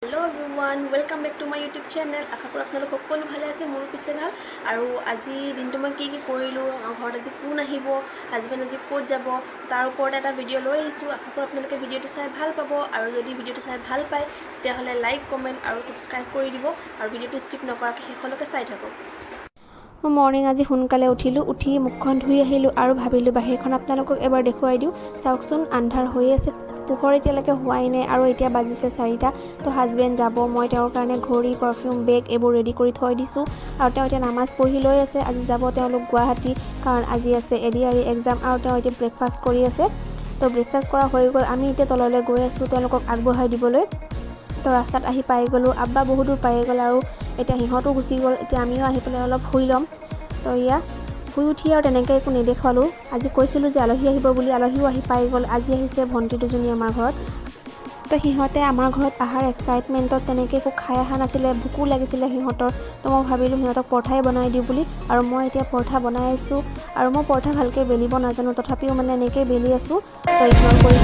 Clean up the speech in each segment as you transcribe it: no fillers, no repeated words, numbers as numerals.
Hello everyone, welcome back to my YouTube channel. আশা কৰোঁ আপোনালোক সকলো ভালে আছে, মোৰো পিছে ভাল। আৰু আজি দিনটো মই কি কৰিলোঁ, ঘৰত আজি কোন আহিব, হাজবেণ্ড আজি ক'ত যাব, তাৰ ওপৰত এটা ভিডিঅ' লৈ আহিছোঁ। আশা কৰোঁ আপোনালোকে ভিডিঅ'টো চাই ভাল পাব, আৰু যদি ভিডিঅ'টো চাই ভাল পায় তেতিয়াহ'লে লাইক, কমেণ্ট আৰু ছাবস্ক্ৰাইব কৰি দিব, আৰু ভিডিঅ'টো স্কিপ নকৰাকৈ শেষলৈকে চাই থাকক। মই মৰ্ণিং আজি সোনকালে উঠি মুখখন ধুই আহিলোঁ আৰু ভাবিলোঁ বাহিৰখন আপোনালোকক এবাৰ দেখুৱাই দিওঁ। চাওকচোন, আন্ধাৰ হৈ আছে, পোহৰ এতিয়ালৈকে হোৱাই নাই, আৰু এতিয়া বাজিছে 4টা। তো হাজবেণ্ড যাব, মই তেওঁৰ কাৰণে ঘড়ী, পাৰফিউম, বেগ এইবোৰ ৰেডি কৰি থৈ দিছোঁ। আৰু তেওঁ এতিয়া নামাজ পঢ়ি লৈ আছে। আজি যাব তেওঁলোক গুৱাহাটী, কাৰণ আজি আছে ADRE Exam, আৰু তেওঁ এতিয়া ব্ৰেকফাষ্ট কৰি আছে। তো ব্ৰেকফাষ্ট কৰা হৈ গ'ল, আমি এতিয়া তললৈ গৈ আছোঁ তেওঁলোকক আগবঢ়াই দিবলৈ। তো ৰাস্তাত আহি পাই গ'লোঁ, আব্বা বহুত দূৰ পাই গ'ল, আৰু এতিয়া সিহঁতো গুচি গ'ল। এতিয়া আমিও আহি পেলাই অলপ শুই ল'ম। তো শুই উঠি আৰু তেনেকৈ একো নেদেখালোঁ। আজি কৈছিলোঁ যে আলহী আহিব বুলি, আলহীও আহি পাই গ'ল। আজি আহিছে ভণ্টি দুজনী আমাৰ ঘৰত। তো সিহঁতে আমাৰ ঘৰত অহাৰ এক্সাইটমেণ্টত তেনেকৈ একো খাই অহা নাছিলে, ভোকো লাগিছিলে সিহঁতৰ। তো মই ভাবিলোঁ সিহঁতক পৰঠাই বনাই দিওঁ বুলি, আৰু মই এতিয়া পৰঠা বনাই আছোঁ। আৰু মই পৰঠা ভালকৈ বেলিব নাজানো, তথাপিও মানে এনেকৈ বেলি আছোঁ। তো ইগন'ৰ কৰি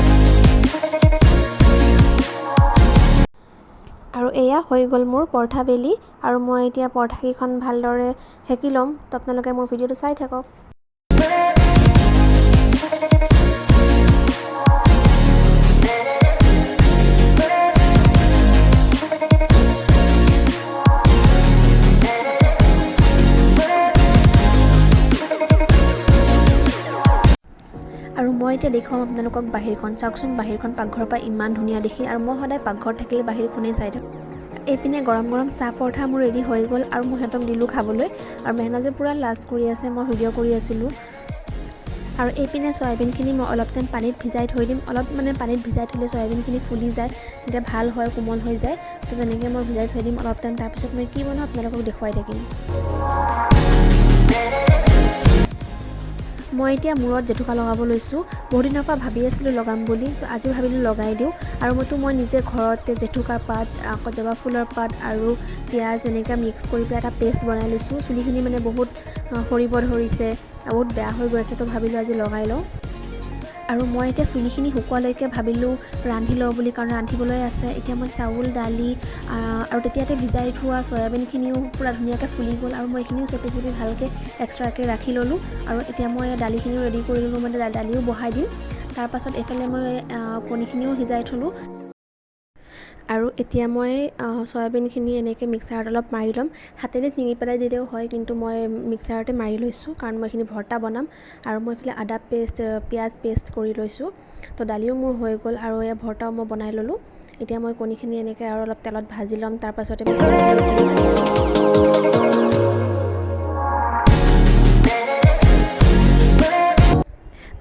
আৰু এয়া হৈ গ'ল মোৰ পৰঠা বেলি, আৰু মই এতিয়া পৰঠাকেইখন ভালদৰে সেকি ল'ম। তো আপোনালোকে মোৰ ভিডিঅ'টো চাই থাকক। আৰু মই এতিয়া দেখুৱাম আপোনালোকক বাহিৰখন। চাওকচোন, বাহিৰখন পাকঘৰৰ পৰা ইমান ধুনীয়া দেখি, আৰু মই সদায় পাকঘৰত থাকিলে বাহিৰখনেই চাই থাকোঁ। এইপিনে গৰম গৰম চাহ পৰঠা মোৰ ৰেডি হৈ গ'ল, আৰু মই সিহঁতক দিলোঁ খাবলৈ। আৰু মেহনাজে পূৰা লাজ কৰি আছে, মই ভিডিঅ' কৰি আছিলোঁ। আৰু এইপিনে চয়াবিনখিনি মই অলপ টাইম পানীত ভিজাই থৈ দিম। অলপ পানীত ভিজাই থ'লে চয়াবিনখিনি ফুলি যায়, তেতিয়া ভাল হয়, কোমল হৈ যায়। তো তেনেকৈ মই ভিজাই থৈ দিম অলপ টাইম। তাৰপিছত মই কি বনাওঁ আপোনালোকক দেখুৱাই থাকিম। মই এতিয়া মূৰত জেতুকা লগাব লৈছোঁ। বহুত দিনৰ পৰা ভাবি আছিলোঁ লগাম বুলি, তো আজি ভাবিলোঁ লগাই দিওঁ। আৰু মই নিজে ঘৰতে জেতুকাৰ পাত, আকৌ জবা ফুলৰ পাত আৰু পিঁয়াজ এনেকৈ মিক্স কৰি পেলাই এটা পেষ্ট বনাই লৈছোঁ। চুলিখিনি বহুত সৰিব ধৰিছে, বহুত বেয়া হৈ গৈছে, তো ভাবিলোঁ আজি লগাই লওঁ। আৰু মই এতিয়া চুলিখিনি শুকোৱালৈকে ভাবিলোঁ ৰান্ধি লওঁ বুলি, কাৰণ ৰান্ধিবলৈ আছে। এতিয়া মই চাউল, দালি আৰু তেতিয়াতে ভিজাই থোৱা চয়াবিনখিনিও পূৰা ধুনীয়াকৈ ফুলি গ'ল, আৰু মই এইখিনিও চেপি ভালকৈ এক্সট্ৰাকৈ ৰাখি ল'লোঁ। আৰু এতিয়া মই দালিখিনিও ৰেডি কৰি ল'লোঁ, দালিও বহাই দিম। তাৰপাছত এইফালে মই কণীখিনিও সিজাই থ'লোঁ। আৰু এতিয়া মই চয়াবিনখিনি এনেকৈ মিক্সাৰত অলপ মাৰি ল'ম। হাতেৰে চিঙি পেলাই দিলেও হয়, কিন্তু মই মিক্সাৰতে মাৰি লৈছোঁ, কাৰণ মই এইখিনি ভৰ্তা বনাম। আৰু মই এইফালে আদা পেষ্ট, পিঁয়াজ পেষ্ট কৰি লৈছোঁ। তো দালিও মোৰ হৈ গ'ল, আৰু এই ভৰ্তাও মই বনাই ল'লোঁ। এতিয়া মই কণীখিনি এনেকৈ আৰু অলপ তেলত ভাজি ল'ম। তাৰপাছতে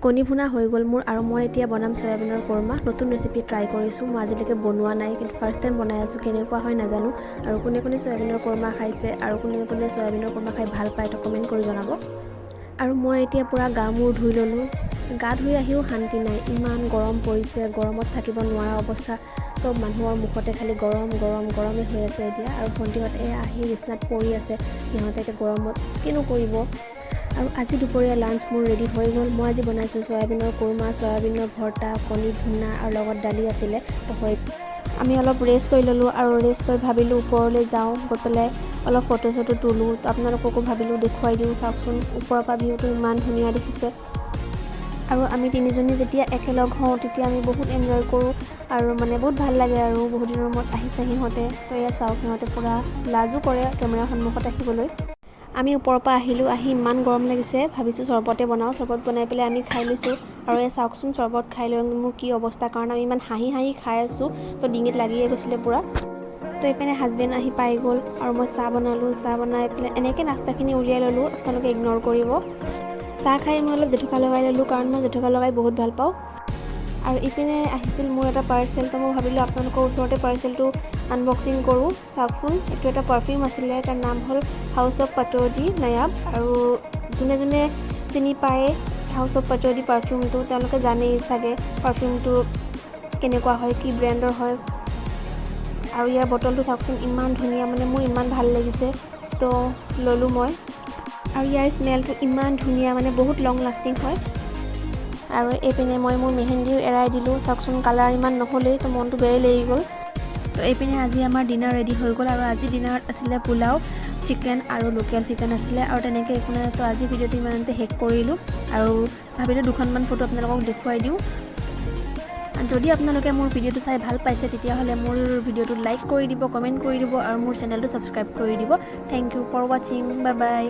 কণী ভুনা হৈ গ'ল মোৰ, আৰু মই এতিয়া বনাম চয়াবিনৰ কোৰ্মা। নতুন ৰেচিপি ট্ৰাই কৰিছোঁ, মই আজিলৈকে বনোৱা নাই, কিন্তু ফাৰ্ষ্ট টাইম বনাই আছোঁ। কেনেকুৱা হয় নাজানো। আৰু কোনে চয়াবিনৰ কোৰ্মা খাইছে, আৰু কোনে চয়াবিনৰ কোৰ্মা খাই ভাল পায়, তো কমেণ্ট কৰি জনাব। আৰু মই এতিয়া পূৰা গা মূৰ ধুই ল'লোঁ। গা ধুই আহিও শান্তি নাই, ইমান গৰম পৰিছে, গৰমত থাকিব নোৱাৰা অৱস্থা। চব মানুহৰ মুখতে খালি গৰমেই হৈ আছে এতিয়া। আৰু ভণ্টিহঁতে আহি বিচনাত পৰি আছে, সিহঁতে এতিয়া গৰমত কিনো কৰিব। আৰু আজি দুপৰীয়া লাঞ্চ মোৰ ৰেডি হৈ গ'ল। মই আজি বনাইছোঁ চয়াবিনৰ কোৰ্মা, চয়াবিনৰ ভৰ্তা, কণী ভুনা, আৰু লগত দালি আছিলে। তো আমি অলপ ৰেষ্ট লৈ ল'লোঁ, আৰু ৰেষ্ট লৈ ভাবিলোঁ ওপৰলৈ যাওঁ, গৈ পেলাই অলপ ফটো চটো তোলোঁ। তো আপোনালোককো ভাবিলোঁ দেখুৱাই দিওঁ। চাওকচোন, ওপৰৰ পৰা ভিউটো ইমান ধুনীয়া দেখিছে। আৰু আমি তিনিজনী যেতিয়া একেলগ হওঁ, তেতিয়া আমি বহুত এনজয় কৰোঁ, আৰু বহুত ভাল লাগে। আৰু বহুত দিনৰ মূৰত আহিছে সিহঁতে। তো এয়া চাওক, সিহঁতে পূৰা লাজো কৰে কেমেৰাৰ সন্মুখত আহিবলৈ। আমি ওপৰৰ পৰা আহিলোঁ, আহি ইমান গৰম লাগিছে, ভাবিছোঁ চৰবতে বনাওঁ। চৰবত বনাই পেলাই আমি খাই লৈছোঁ। আৰু এই চাওকচোন, চৰবত খাই লৈ মোৰ কি অৱস্থা, কাৰণ আমি ইমান হাঁহি খাই আছোঁ, তো ডিঙিত লাগিয়ে গৈছিলে পূৰা। তো এইপিনে হাজবেণ্ড আহি পাই গ'ল, আৰু মই চাহ বনালোঁ। চাহ বনাই পেলাই এনেকৈ নাস্তাখিনি উলিয়াই ল'লোঁ, আপোনালোকে ইগন'ৰ কৰিব। চাহ খাই মই অলপ জেতুকা লগাই ল'লোঁ, কাৰণ মই জেতুকা লগাই বহুত ভাল পাওঁ। আৰু ইপিনে আহিছিল মোৰ এটা পাৰ্চেল, তো মই ভাবিলোঁ আপোনালোকৰ ওচৰতে পাৰ্চেলটো আনবক্সিং কৰোঁ। চাওকচোন, এইটো এটা পাৰফিউম আছিলে, তাৰ নাম হ'ল হাউচ অফ পাটৌডি নায়াব। আৰু যোনে চিনি পায় হাউচ অফ পাটৌডি পাৰফিউমটো, তেওঁলোকে জানেই চাগে পাৰফিউমটো কেনেকুৱা হয়, কি ব্ৰেণ্ডৰ হয়। আৰু ইয়াৰ বটলটো চাওকচোন, ইমান ধুনীয়া, মোৰ ইমান ভাল লাগিছে, তো ল'লোঁ মই। আৰু ইয়াৰ স্মেলটো ইমান ধুনীয়া, বহুত লং লাষ্টিং হয়। আৰু এইপিনে মই মোৰ মেহেন্দিও এৰাই দিলোঁ। চাওকচোন, কালাৰ ইমান নহ'লেই, তো মনটো বেয়াই লাগি গ'ল। তো এইপিনে আজি আমাৰ ডিনাৰ ৰেডি হৈ গ'ল আৰু আজি ডিনাৰত আছিলে পোলাও চিকেন আৰু লোকেল চিকেন আছিলে আৰু তেনেকৈ একো নাই। তো আজি ভিডিঅ'টো ইমানতে শেষ কৰিলোঁ আৰু ভাবিলোঁ দুখনমান ফটো আপোনালোকক দেখুৱাই দিওঁ। যদি আপোনালোকে মোৰ ভিডিঅ'টো চাই ভাল পাইছে তেতিয়াহ'লে মোৰ ভিডিঅ'টো লাইক কৰি দিব, কমেণ্ট কৰি দিব আৰু মোৰ চেনেলটো ছাবস্ক্ৰাইব কৰি দিব। থেংক ইউ ফৰ ৱাচিং, বাই বাই।